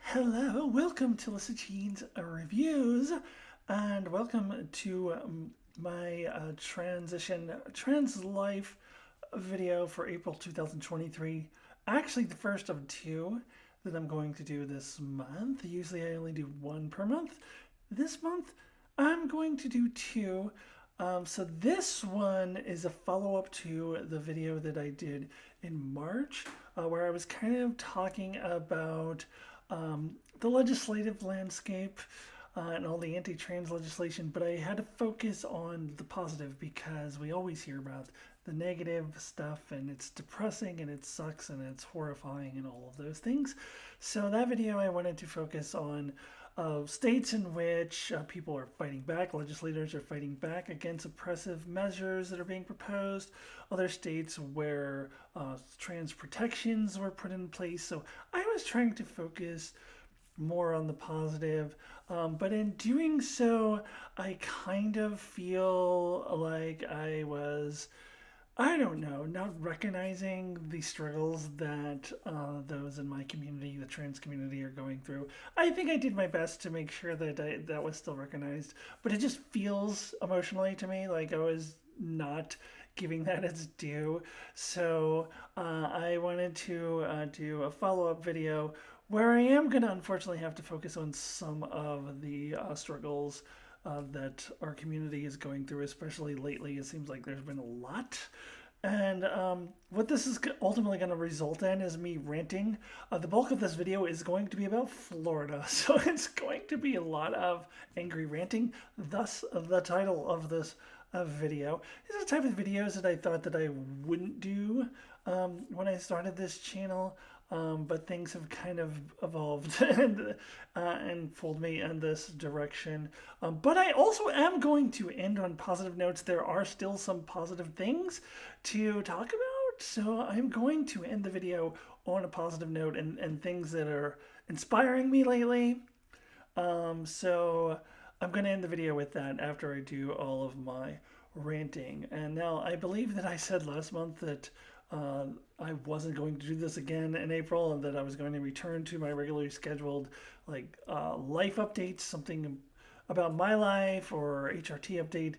Hello, welcome to Lissa Jean's Reviews, and welcome to my trans life video for April 2023. Actually, the first of two that I'm going to do this month. Usually I only do one per month. This month, I'm going to do two. So this one is a follow-up to the video that I did in March, where I was kind of talking about the legislative landscape and all the anti-trans legislation, but I had to focus on the positive because we always hear about the negative stuff and it's depressing and it sucks and it's horrifying and all of those things. So that video I wanted to focus on states in which people are fighting back, legislators are fighting back against oppressive measures that are being proposed, other states where trans protections were put in place. So I was trying to focus more on the positive, but in doing so, I kind of feel like I don't know, not recognizing the struggles that those in my community, the trans community, are going through. I think I did my best to make sure that that was still recognized, but it just feels emotionally to me like I was not giving that its due. So I wanted to do a follow-up video where I am going to unfortunately have to focus on some of the struggles that our community is going through, especially lately. It seems like there's been a lot. And what this is ultimately going to result in is me ranting. The bulk of this video is going to be about Florida, so it's going to be a lot of angry ranting, thus the title of this video. These are the type of videos that I thought that I wouldn't do when I started this channel. But things have kind of evolved and pulled me in this direction. But I also am going to end on positive notes. There are still some positive things to talk about. So I'm going to end the video on a positive note and things that are inspiring me lately. So I'm going to end the video with that after I do all of my ranting. And now I believe that I said last month that I wasn't going to do this again in April and that I was going to return to my regularly scheduled life updates, something about my life or HRT update.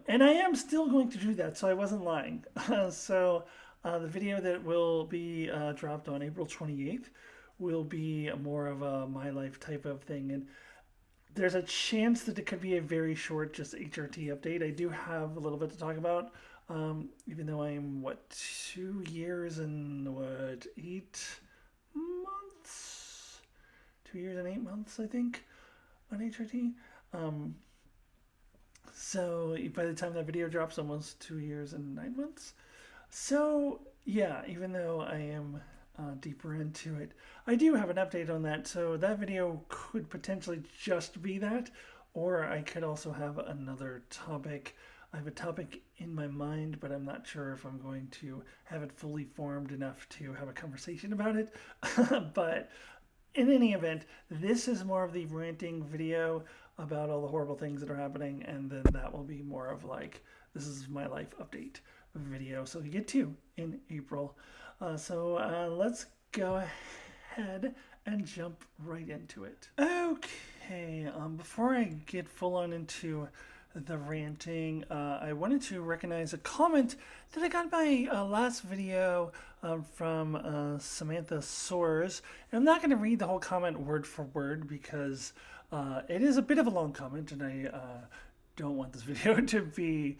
And I am still going to do that, so I wasn't lying. So the video that will be dropped on April 28th will be more of a my life type of thing. And there's a chance that it could be a very short just HRT update. I do have a little bit to talk about. Even though I'm 2 years and 8 months, 2 years and 8 months, I think, on HRT. So by the time that video drops, almost 2 years and 9 months. So yeah, even though I am deeper into it, I do have an update on that. So that video could potentially just be that, or I could also have another topic. I have a topic in my mind, but I'm not sure if I'm going to have it fully formed enough to have a conversation about it. But in any event, this is more of the ranting video about all the horrible things that are happening, and then that will be more of this is my life update video. So you get two in April. So let's go ahead and jump right into it. Okay, before I get full on into the ranting, I wanted to recognize a comment that I got in my last video from Samantha Soares. And I'm not going to read the whole comment word for word because it is a bit of a long comment and I don't want this video to be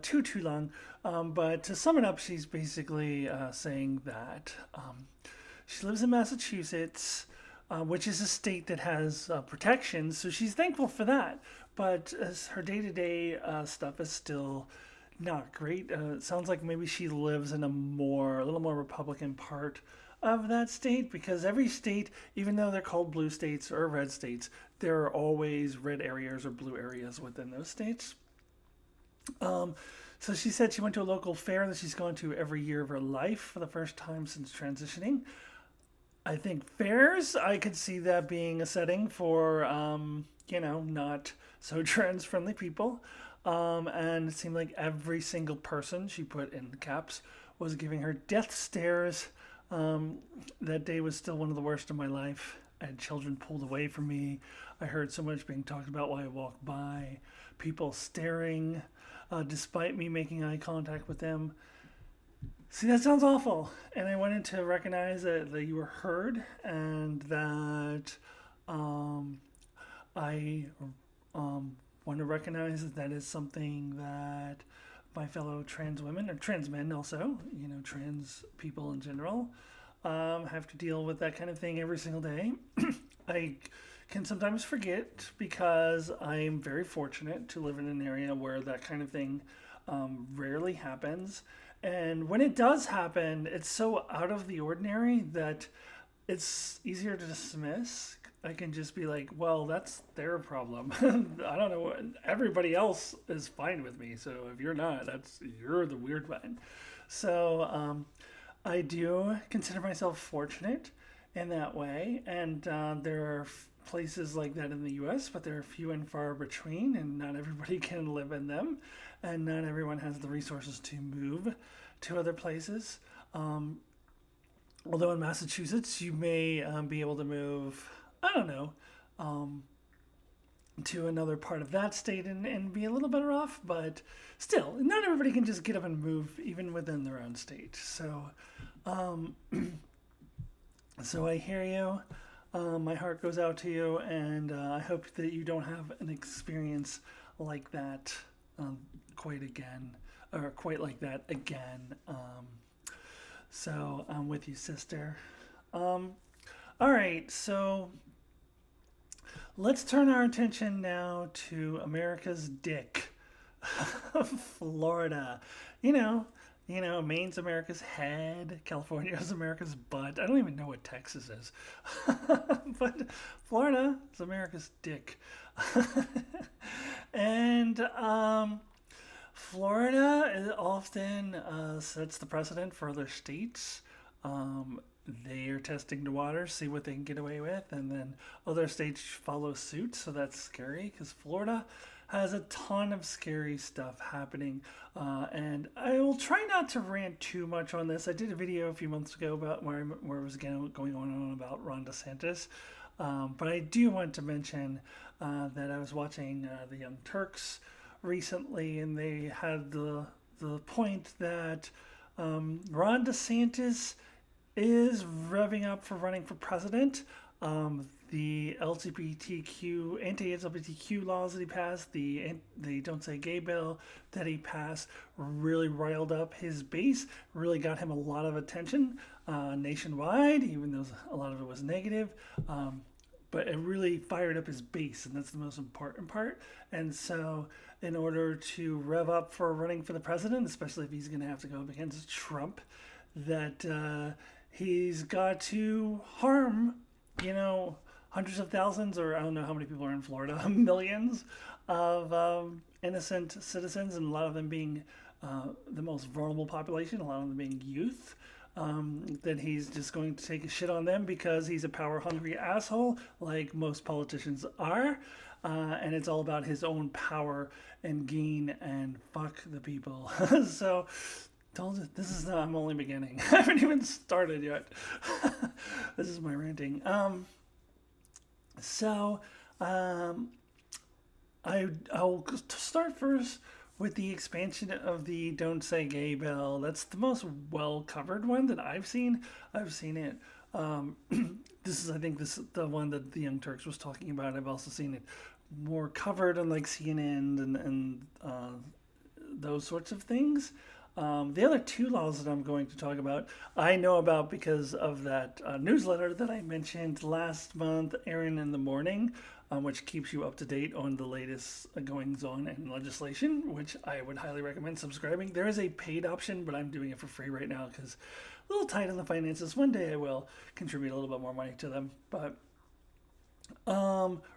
too long. But to sum it up, she's basically saying that she lives in Massachusetts, which is a state that has protections, so she's thankful for that. But her day-to-day stuff is still not great. It sounds like maybe she lives in a little more Republican part of that state, because every state, even though they're called blue states or red states, there are always red areas or blue areas within those states. So she said she went to a local fair that she's gone to every year of her life for the first time since transitioning. I think fairs, I could see that being a setting for, not so trans friendly people. And it seemed like every single person she put in caps was giving her death stares. That day was still one of the worst of my life. I had children pulled away from me. I heard so much being talked about while I walked by. People staring, despite me making eye contact with them. See, that sounds awful. And I wanted to recognize that you were heard and that I want to recognize that is something that my fellow trans women, or trans men also, trans people in general, have to deal with that kind of thing every single day. I can sometimes forget because I'm very fortunate to live in an area where that kind of thing rarely happens. And when it does happen, it's so out of the ordinary that it's easier to dismiss. I can just be like, well, that's their problem. I don't know. Everybody else is fine with me. So if you're not, you're the weird one. So I do consider myself fortunate in that way. And there are places like that in the US, but they're few and far between, and not everybody can live in them. And not everyone has the resources to move to other places. Although in Massachusetts, you may be able to move, I don't know, to another part of that state and be a little better off. But still, not everybody can just get up and move even within their own state. So, so I hear you. My heart goes out to you, and I hope that you don't have an experience like that quite like that again. So I'm with you, sister. All right, so let's turn our attention now to America's dick, Florida. Maine's America's head, California's America's butt. I don't even know what Texas is, but Florida is America's dick. And Florida often sets the precedent for other states. They are testing the waters, see what they can get away with, and then other states follow suit. So that's scary because Florida has a ton of scary stuff happening. And I will try not to rant too much on this. I did a video a few months ago about where it was going on about Ron DeSantis. But I do want to mention that I was watching the Young Turks recently, and they had the point that Ron DeSantis is revving up for running for president. The anti-LGBTQ laws that he passed, the Don't Say Gay bill that he passed, really riled up his base, really got him a lot of attention nationwide, even though a lot of it was negative. But it really fired up his base, and that's the most important part. And so in order to rev up for running for the president, especially if he's going to have to go up against Trump, that he's got to harm, hundreds of thousands, or I don't know how many people are in Florida, millions of innocent citizens, and a lot of them being the most vulnerable population, a lot of them being youth. That he's just going to take a shit on them because he's a power-hungry asshole, like most politicians are. And it's all about his own power and gain, and fuck the people. So, I'm only beginning. I haven't even started yet. This is my ranting. I'll start first with the expansion of the Don't Say Gay bill. That's the most well-covered one that I've seen. I've seen it. This is the one that the Young Turks was talking about. I've also seen it more covered on like CNN and those sorts of things. The other two laws that I'm going to talk about, I know about because of that newsletter that I mentioned last month, Aaron in the Morning, which keeps you up to date on the latest goings on in legislation, which I would highly recommend subscribing. There is a paid option, but I'm doing it for free right now because a little tight on the finances. One day I will contribute a little bit more money to them, but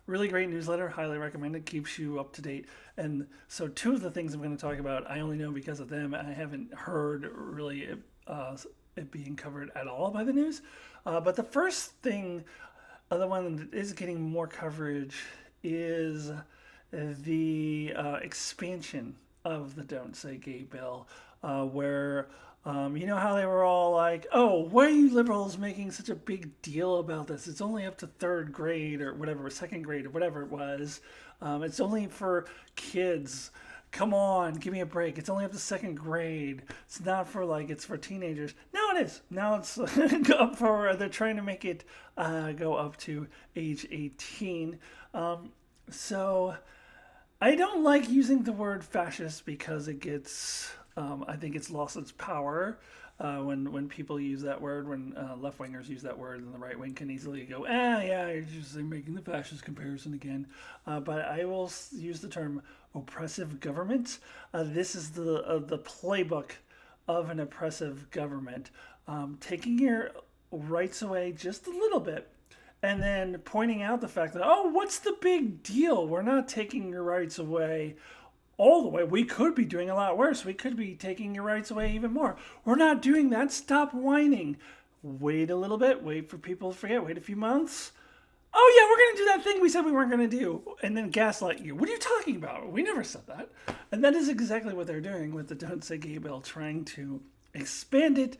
really great newsletter, highly recommend it, keeps you up to date. And so two of the things I'm going to talk about, I only know because of them. I haven't heard really it being covered at all by the news. But the first thing, the one that is getting more coverage, is the expansion of the Don't Say Gay bill, where you know how they were all like, "Oh, why are you liberals making such a big deal about this? It's only up to third grade or whatever, second grade or whatever it was. It's only for kids. Come on, give me a break. It's only up to second grade. It's not for like it's for teenagers. Now it is. Now it's up for. They're trying to make it go up to age 18. So I don't like using the word fascist because it gets. I think it's lost its power when people use that word. When left wingers use that word, and the right wing can easily go, yeah, you're just making the fascist comparison again. But I will use the term oppressive government. This is the playbook of an oppressive government, taking your rights away just a little bit. And then pointing out the fact that, oh, what's the big deal? We're not taking your rights away all the way. We could be doing a lot worse. We could be taking your rights away even more. We're not doing that. Stop whining. Wait a little bit. Wait for people to forget. Wait a few months. Oh, yeah, we're going to do that thing we said we weren't going to do. And then gaslight you. What are you talking about? We never said that. And that is exactly what they're doing with the Don't Say Gay bill, trying to expand it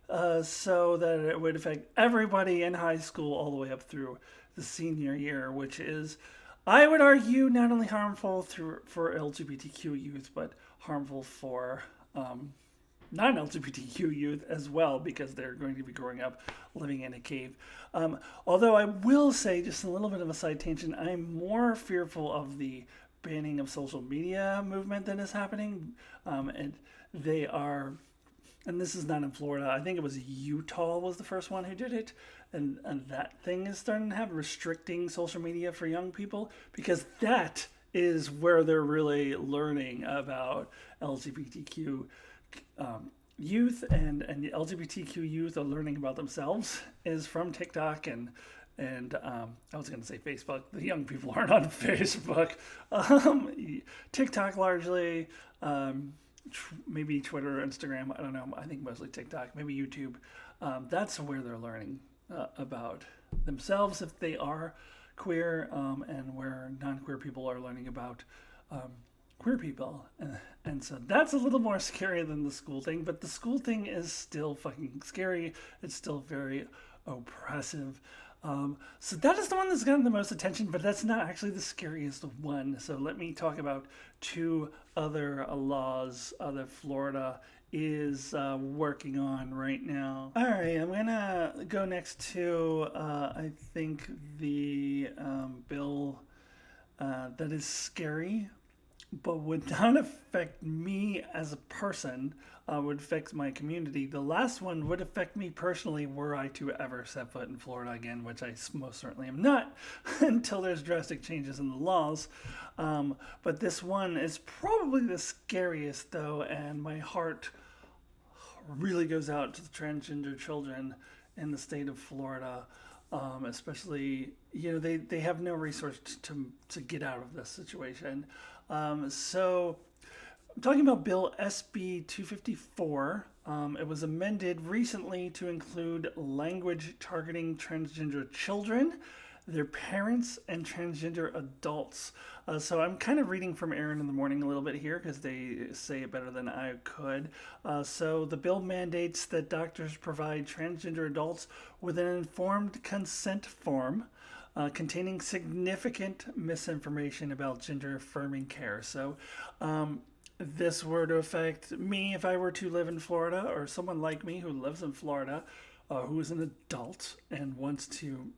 so that it would affect everybody in high school all the way up through the senior year, which is, I would argue, not only harmful for LGBTQ youth, but harmful for non-LGBTQ youth as well, because they're going to be growing up living in a cave. Although I will say, just a little bit of a side tangent, I'm more fearful of the banning of social media movement that is happening. And they are, and this is not in Florida, I think it was Utah was the first one who did it. And that thing is starting to have restricting social media for young people, because that is where they're really learning about LGBTQ youth, and the LGBTQ youth are learning about themselves is from TikTok and I was going to say Facebook. The young people aren't on Facebook. TikTok largely, maybe Twitter, Instagram. I don't know. I think mostly TikTok, maybe YouTube. That's where they're learning about themselves if they are queer, and where non-queer people are learning about queer people. And so that's a little more scary than the school thing, but the school thing is still fucking scary. It's still very oppressive. So that is the one that's gotten the most attention, but that's not actually the scariest one. So let me talk about two other laws that Florida is working on right now. All right, I'm gonna go next to I think the bill that is scary, but would not affect me as a person, would affect my community. The last one would affect me personally were I to ever set foot in Florida again, which I most certainly am not until there's drastic changes in the laws. But this one is probably the scariest though, and my heart really goes out to the transgender children in the state of Florida. Especially, they have no resource to get out of this situation. So I'm talking about Bill SB 254. It was amended recently to include language targeting transgender children, their parents, and transgender adults. So I'm kind of reading from Aaron in the Morning a little bit here because they say it better than I could. So the bill mandates that doctors provide transgender adults with an informed consent form containing significant misinformation about gender affirming care. So this were to affect me if I were to live in Florida, or someone like me who lives in Florida, who is an adult and wants to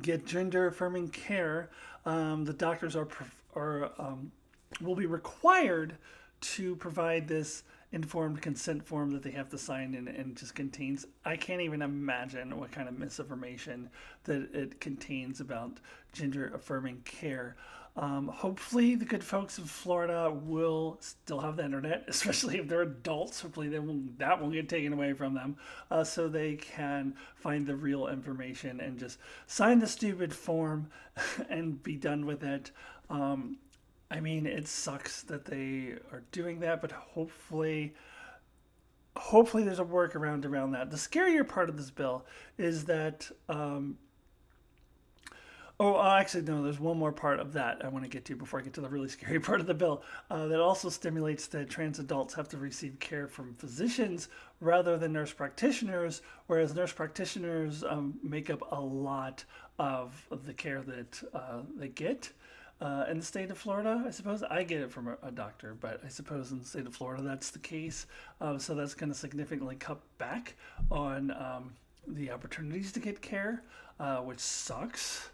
get gender affirming care. The doctors will be required to provide this informed consent form that they have to sign in, and just contains, I can't even imagine what kind of misinformation that it contains about gender affirming care. Hopefully the good folks of Florida will still have the internet, especially if they're adults. Hopefully that won't get taken away from them, so they can find the real information and just sign the stupid form and be done with it. I mean, it sucks that they are doing that, but hopefully there's a workaround around that. The scarier part of this bill is that Oh, actually, no, there's one more part of that I want to get to before I get to the really scary part of the bill. That also stimulates that trans adults have to receive care from physicians rather than nurse practitioners, whereas nurse practitioners make up a lot of the care that they get. In the state of Florida, I suppose I get it from a doctor, but I suppose in the state of Florida that's the case. So that's going to significantly cut back on the opportunities to get care, which sucks.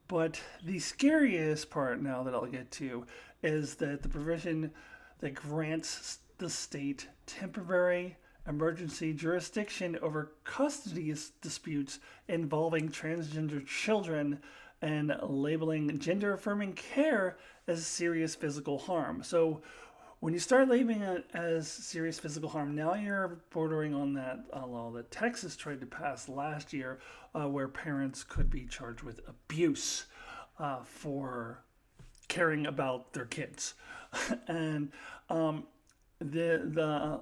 But the scariest part now that I'll get to is that the provision that grants the state temporary emergency jurisdiction over custody disputes involving transgender children and labeling gender affirming care as serious physical harm. So when you start labeling it as serious physical harm, now you're bordering on that law that Texas tried to pass last year, where parents could be charged with abuse for caring about their kids. And the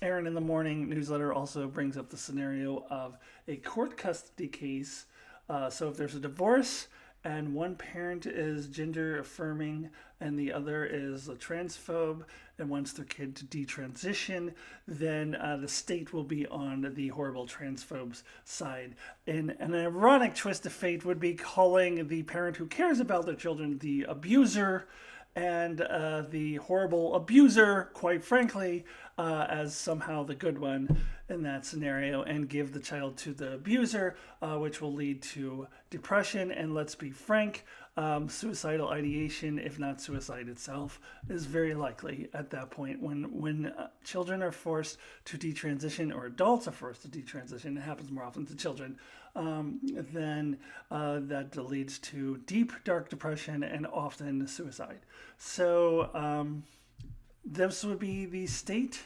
Aaron in the Morning newsletter also brings up the scenario of a court custody case. So if there's a divorce and one parent is gender affirming and the other is a transphobe and wants their kid to detransition, then the state will be on the horrible transphobes side. And an ironic twist of fate would be calling the parent who cares about their children the abuser, and the horrible abuser, quite frankly, as somehow the good one in that scenario, and give the child to the abuser, which will lead to depression. And let's be frank, suicidal ideation, if not suicide itself, is very likely at that point. When children are forced to detransition, or adults are forced to detransition, it happens more often to children, then that leads to deep, dark depression and often suicide. So this would be the state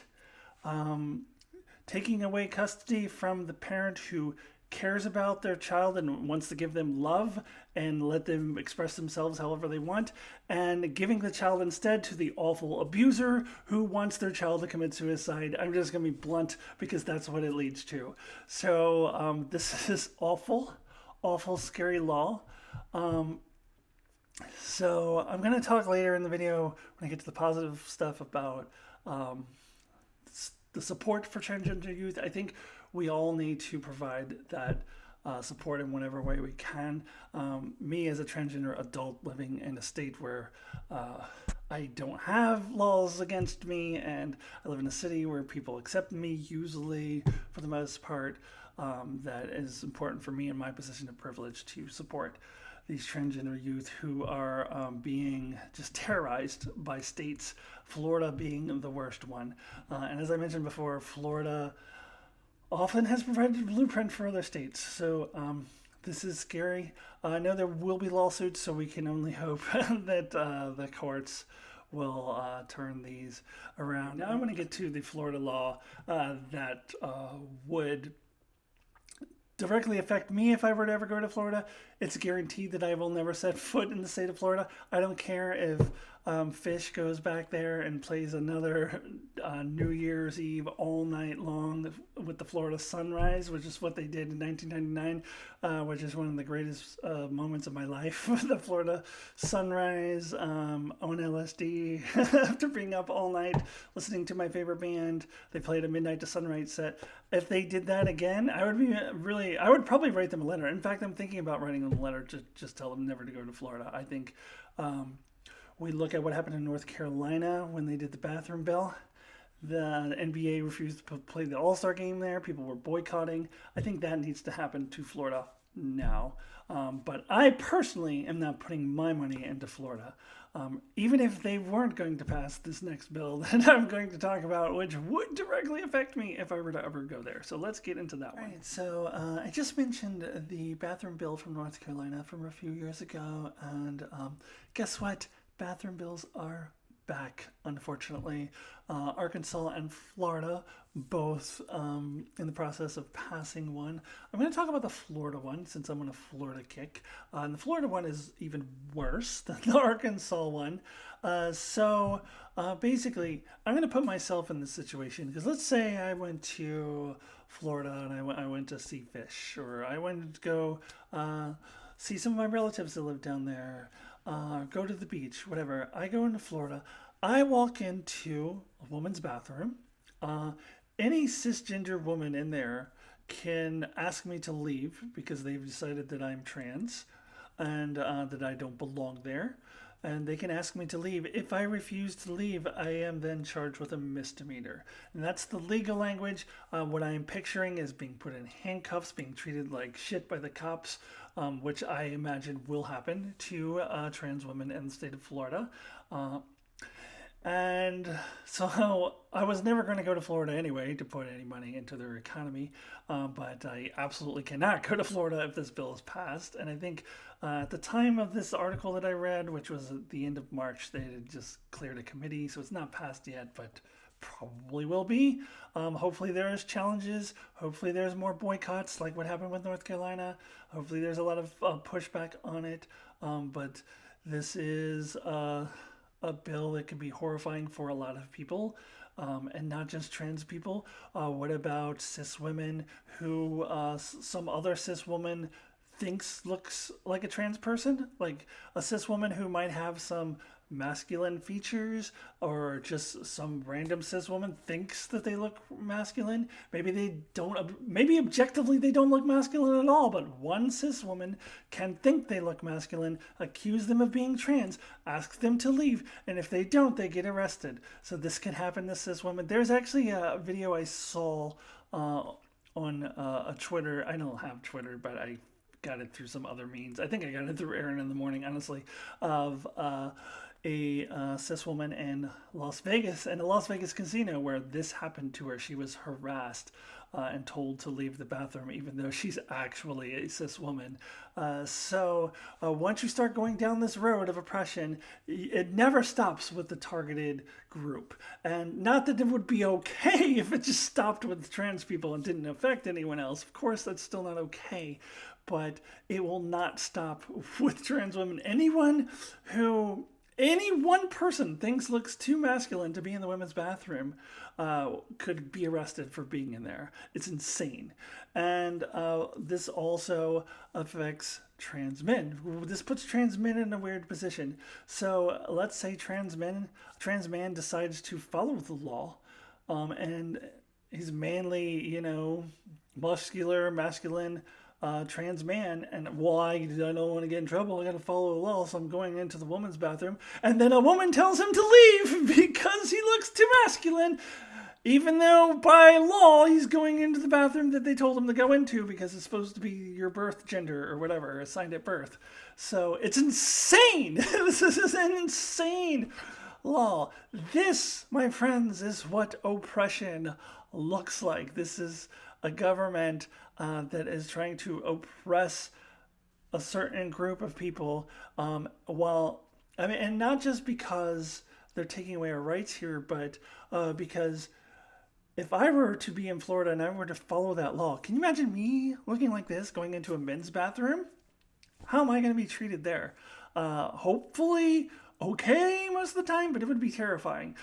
taking away custody from the parent who cares about their child and wants to give them love and let them express themselves however they want, and giving the child instead to the awful abuser who wants their child to commit suicide. I'm just going to be blunt because that's what it leads to. So this is awful, awful, scary law. So I'm going to talk later in the video when I get to the positive stuff about the support for transgender youth. I think we all need to provide that support in whatever way we can. Me as a transgender adult living in a state where I don't have laws against me, and I live in a city where people accept me usually for the most part, that is important for me in my position of privilege to support these transgender youth who are being just terrorized by states, Florida being the worst one. And as I mentioned before, Florida often has provided a blueprint for other states. So this is scary. I know there will be lawsuits, so we can only hope that the courts will turn these around. Now I want to get to the Florida law that would directly affect me if I were to ever go to Florida. It's guaranteed that I will never set foot in the state of Florida. I don't care if Fish goes back there and plays another New Year's Eve all night long with the Florida Sunrise, which is what they did in 1999, which is one of the greatest moments of my life. The Florida Sunrise on LSD after being up all night listening to my favorite band. They played a midnight to sunrise set. If they did that again, I would probably write them a letter. In fact, I'm thinking about writing them a letter to just tell them never to go to Florida. I think we look at what happened in North Carolina when they did the bathroom bill. The NBA refused to play the All-Star game there. People were boycotting. I think that needs to happen to Florida now. But I personally am not putting my money into Florida. Even if they weren't going to pass this next bill that I'm going to talk about, which would directly affect me if I were to ever go there. So let's get into that one. Right, so I just mentioned the bathroom bill from North Carolina from a few years ago. And guess what? Bathroom bills are back, unfortunately. Arkansas and Florida both in the process of passing one. I'm going to talk about the Florida one since I'm on a Florida kick. And the Florida one is even worse than the Arkansas one. So basically, I'm going to put myself in this situation because let's say I went to Florida and I went to see fish, or I went to go see some of my relatives that live down there, go to the beach, whatever. I go into Florida. I walk into a woman's bathroom. Uh, any cisgender woman in there can ask me to leave because they've decided that I'm trans and that I don't belong there. And they can ask me to leave. If I refuse to leave, I am then charged with a misdemeanor. And that's the legal language. What I am picturing is being put in handcuffs, being treated like shit by the cops, which I imagine will happen to trans women in the state of Florida. Uh, and so I was never going to go to Florida anyway to put any money into their economy. But I absolutely cannot go to Florida if this bill is passed. And I think at the time of this article that I read, which was at the end of March, they had just cleared a committee. So it's not passed yet, but probably will be. Hopefully there's challenges. Hopefully there's more boycotts like what happened with North Carolina. Hopefully there's a lot of pushback on it. But this is a bill that could be horrifying for a lot of people, and not just trans people. What about cis women who some other cis woman thinks looks like a trans person? Like a cis woman who might have some masculine features, or just some random cis woman thinks that they look masculine. Maybe they don't, maybe objectively they don't look masculine at all, but one cis woman can think they look masculine, accuse them of being trans, ask them to leave, and if they don't, they get arrested. So this can happen to cis women. There's actually a video I saw on a Twitter. I don't have Twitter, but I got it through some other means. I think I got it through Aaron in the morning, honestly, of a cis woman in Las Vegas, in a Las Vegas casino, where this happened to her. She was harassed and told to leave the bathroom, even though she's actually a cis woman. So once you start going down this road of oppression, it never stops with the targeted group. And not that it would be okay if it just stopped with trans people and didn't affect anyone else. Of course, that's still not okay. But it will not stop with trans women. Any one person thinks looks too masculine to be in the women's bathroom could be arrested for being in there. It's insane. And this also affects trans men. This puts trans men in a weird position. So let's say trans man decides to follow the law, and he's manly, muscular, masculine, trans man, and I don't want to get in trouble, I got to follow the law, so I'm going into the woman's bathroom, and then a woman tells him to leave because he looks too masculine, even though by law he's going into the bathroom that they told him to go into because it's supposed to be your birth gender or whatever assigned at birth. So it's insane. This is an insane law. This, my friends, is what oppression looks like. This is a government that is trying to oppress a certain group of people, and not just because they're taking away our rights here, but because if I were to be in Florida and I were to follow that law, can you imagine me looking like this going into a men's bathroom? How am I going to be treated there? Hopefully okay most of the time, but it would be terrifying.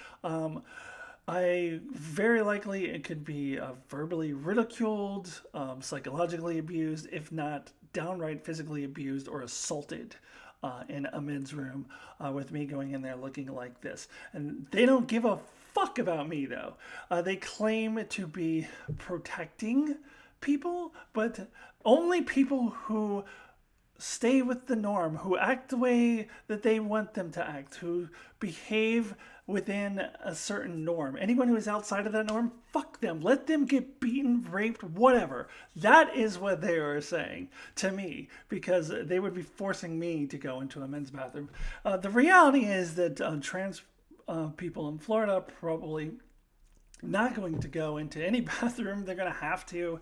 Very likely it could be verbally ridiculed, psychologically abused, if not downright physically abused or assaulted in a men's room with me going in there looking like this. And they don't give a fuck about me, though. They claim to be protecting people, but only people who stay with the norm, who act the way that they want them to act, who behave within a certain norm. Anyone who is outside of that norm, fuck them. Let them get beaten, raped, whatever. That is what they are saying to me, because they would be forcing me to go into a men's bathroom. The reality is that trans people in Florida are probably not going to go into any bathroom. They're going to have to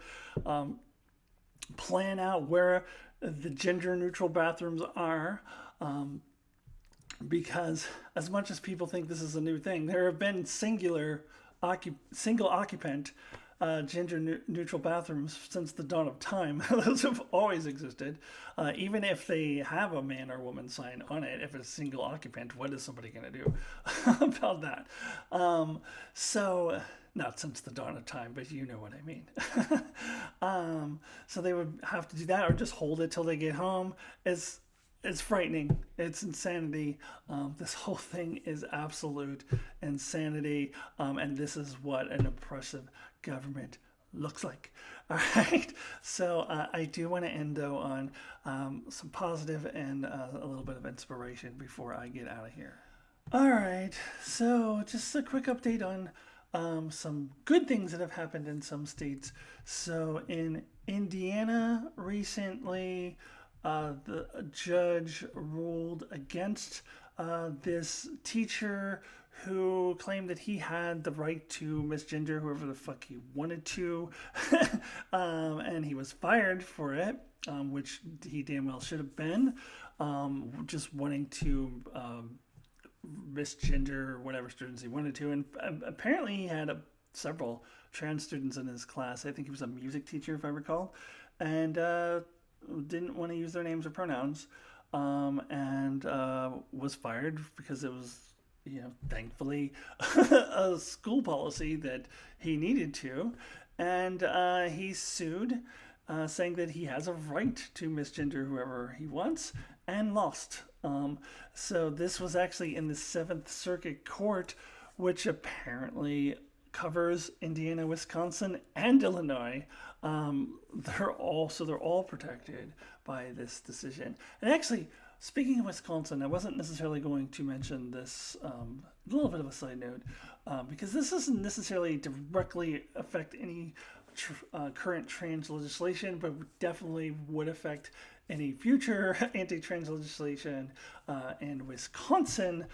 plan out where the gender neutral bathrooms are, because as much as people think this is a new thing, there have been single occupant gender-neutral bathrooms since the dawn of time. Those have always existed. Even if they have a man or woman sign on it, if it's a single occupant, what is somebody going to do about that? So, not since the dawn of time, but you know what I mean. So they would have to do that or just hold it till they get home. It's frightening. It's insanity. This whole thing is absolute insanity. And this is what an oppressive government looks like. All right. So I do want to end, though, on some positive and a little bit of inspiration before I get out of here. All right. So just a quick update on some good things that have happened in some states. So in Indiana recently, the judge ruled against this teacher who claimed that he had the right to misgender whoever the fuck he wanted to, and he was fired for it, which he damn well should have been, just wanting to misgender whatever students he wanted to, and apparently he had several trans students in his class. I think he was a music teacher, if I recall, and didn't want to use their names or pronouns, and was fired because it was, thankfully a school policy that he needed to, and he sued, saying that he has a right to misgender whoever he wants, and lost. So this was actually in the Seventh Circuit Court, which apparently covers Indiana, Wisconsin, and Illinois. They're all protected by this decision. And actually, speaking of Wisconsin, I wasn't necessarily going to mention this, a little bit of a side note, because this doesn't necessarily directly affect any current trans legislation, but definitely would affect any future anti-trans legislation in Wisconsin.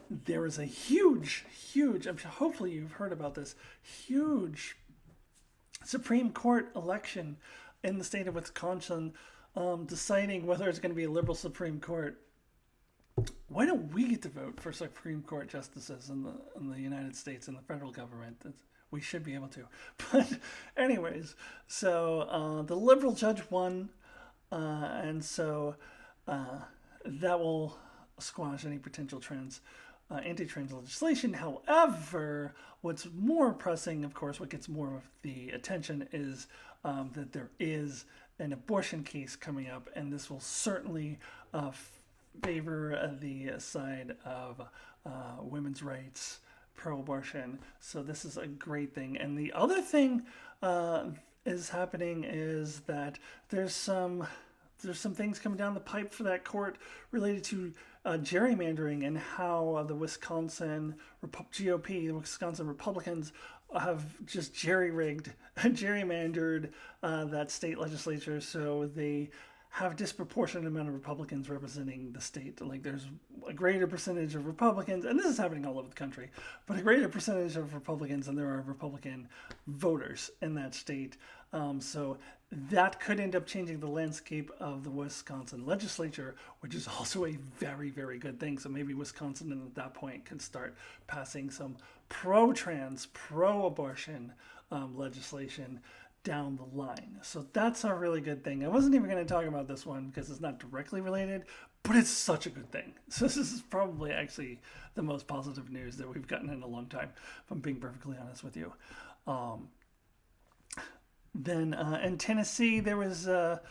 There is a huge, hopefully you've heard about this, huge Supreme Court election in the state of Wisconsin, deciding whether it's going to be a liberal Supreme Court. Why don't we get to vote for Supreme Court justices in the United States, in the federal government? We should be able to. But anyways, so the liberal judge won, and so that will squash any potential anti-trans legislation. However, what's more pressing, of course, what gets more of the attention is that there is an abortion case coming up, and this will certainly favor the side of women's rights, pro-abortion. So this is a great thing. And the other thing is happening is that there's some things coming down the pipe for that court related to gerrymandering, and how the Wisconsin GOP, the Wisconsin Republicans, have just gerrymandered that state legislature, so they have disproportionate amount of Republicans representing the state. Like, there's a greater percentage of Republicans, and this is happening all over the country, but a greater percentage of Republicans than there are Republican voters in that state. So that could end up changing the landscape of the Wisconsin legislature, which is also a very, very good thing. So maybe Wisconsin at that point can start passing some pro-trans, pro-abortion legislation down the line. So that's a really good thing. I wasn't even going to talk about this one because it's not directly related, but it's such a good thing. So this is probably actually the most positive news that we've gotten in a long time, if I'm being perfectly honest with you. Then in Tennessee, there was I'm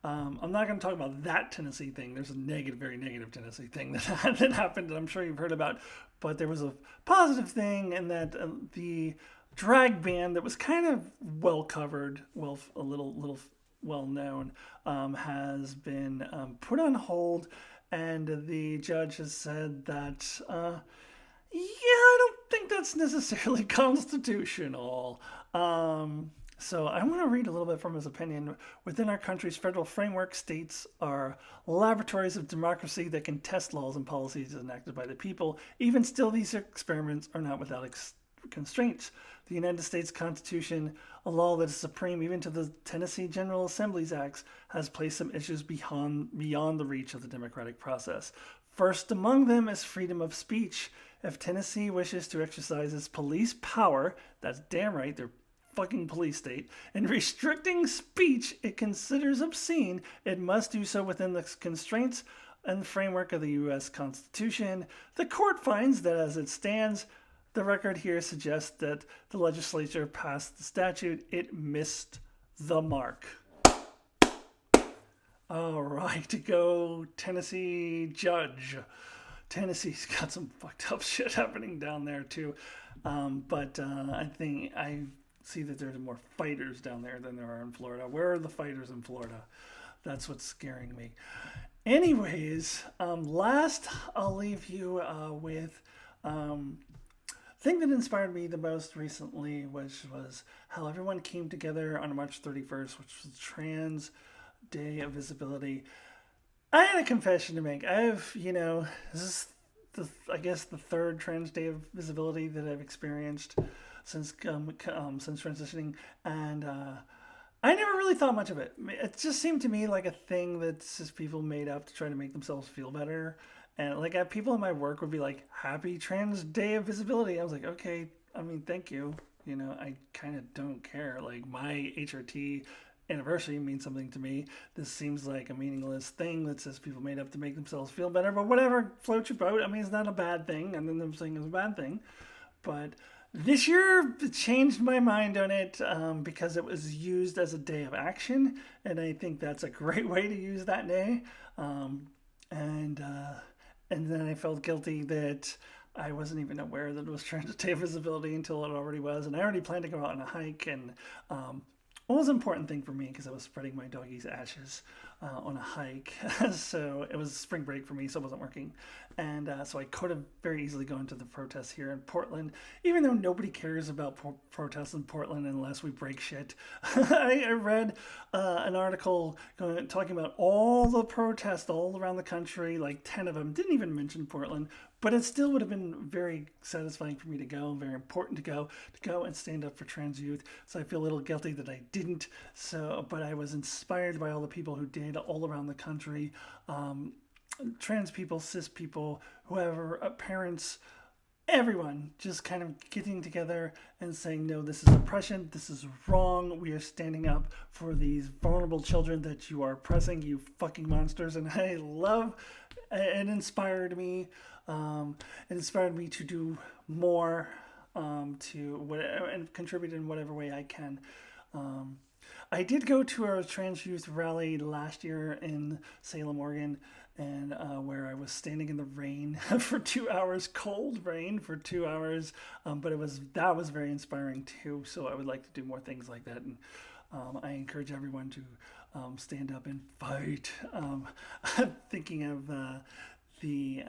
not going to talk about that Tennessee thing. There's a very negative Tennessee thing that happened that I'm sure you've heard about. But there was a positive thing in that the drag ban that was kind of well covered, a little well known, has been put on hold, and the judge has said that I don't think that's necessarily constitutional. So I want to read a little bit from his opinion. Within our country's federal framework, states are laboratories of democracy that can test laws and policies enacted by the people. Even still, these experiments are not without constraints. The United States Constitution, a law that is supreme even to the Tennessee General Assembly's acts, has placed some issues beyond the reach of the democratic process. First among them is freedom of speech. If Tennessee wishes to exercise its police power, that's damn right, they're fucking police state, and restricting speech it considers obscene, it must do so within the constraints and framework of the U.S. Constitution. The court finds that as it stands, the record here suggests that the legislature passed the statute. It missed the mark. All right, go Tennessee judge. Tennessee's got some fucked up shit happening down there too. But I think I see that there's more fighters down there than there are in Florida. Where are the fighters in Florida? That's what's scaring me. Anyways, last I'll leave you with thing that inspired me the most recently, which was how everyone came together on March 31st, which was Trans Day of Visibility. I had a confession to make. This is I guess the third Trans Day of Visibility that I've experienced since transitioning, and I never really thought much of it. It just seemed to me like a thing that just people made up to try to make themselves feel better. And like people in my work would be like, "Happy Trans Day of Visibility." I was like, okay, I mean, thank you. I kind of don't care. Like my HRT anniversary means something to me. This seems like a meaningless thing that says people made up to make themselves feel better. But whatever, float your boat. I mean, it's not a bad thing. And then them saying it's a bad thing. But this year changed my mind on it because it was used as a day of action. And I think that's a great way to use that day. And then I felt guilty that I wasn't even aware that it was Trans Day of Visibility until it already was. And I already planned to go out on a hike. And it was an important thing for me because I was spreading my doggy's ashes on a hike. So it was spring break for me, so it wasn't working. And so I could have very easily gone to the protests here in Portland, even though nobody cares about protests in Portland unless we break shit. I read an article talking about all the protests all around the country, like 10 of them, didn't even mention Portland, but it still would have been very satisfying for me to go, very important to go and stand up for trans youth. So I feel a little guilty that I didn't. But I was inspired by all the people who did all around the country. Trans people, cis people, whoever, parents, everyone just kind of getting together and saying, no, this is oppression, this is wrong, we are standing up for these vulnerable children that you are oppressing, you fucking monsters. And it inspired me. It inspired me to do more, and contribute in whatever way I can. I did go to a trans youth rally last year in Salem, Oregon, and where I was standing in the rain for 2 hours, cold rain for 2 hours, but that was very inspiring too. So I would like to do more things like that, and I encourage everyone to stand up and fight. Thinking of the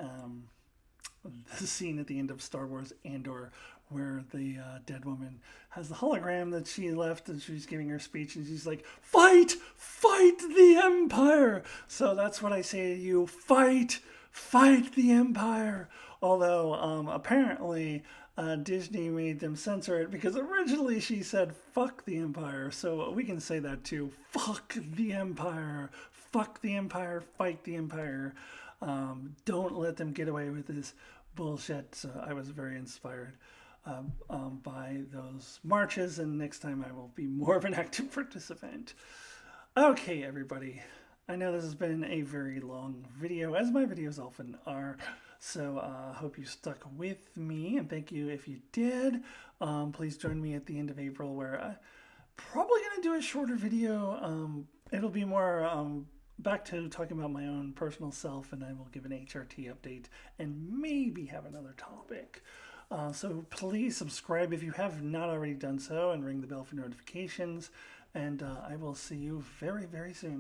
scene at the end of Star Wars Andor, where the dead woman has the hologram that she left and she's giving her speech and she's like, fight the Empire. So that's what I say to you, fight the Empire. Although apparently Disney made them censor it because originally she said fuck the Empire. So we can say that too, fuck the Empire, fight the Empire. Don't let them get away with this bullshit. So I was very inspired by those marches, and next time I will be more of an active participant. Okay, everybody. I know this has been a very long video, as my videos often are, so I hope you stuck with me, and thank you if you did. Please join me at the end of April, where I'm probably going to do a shorter video. It'll be more back to talking about my own personal self, and I will give an HRT update and maybe have another topic. So please subscribe if you have not already done so, and ring the bell for notifications. And I will see you very, very soon.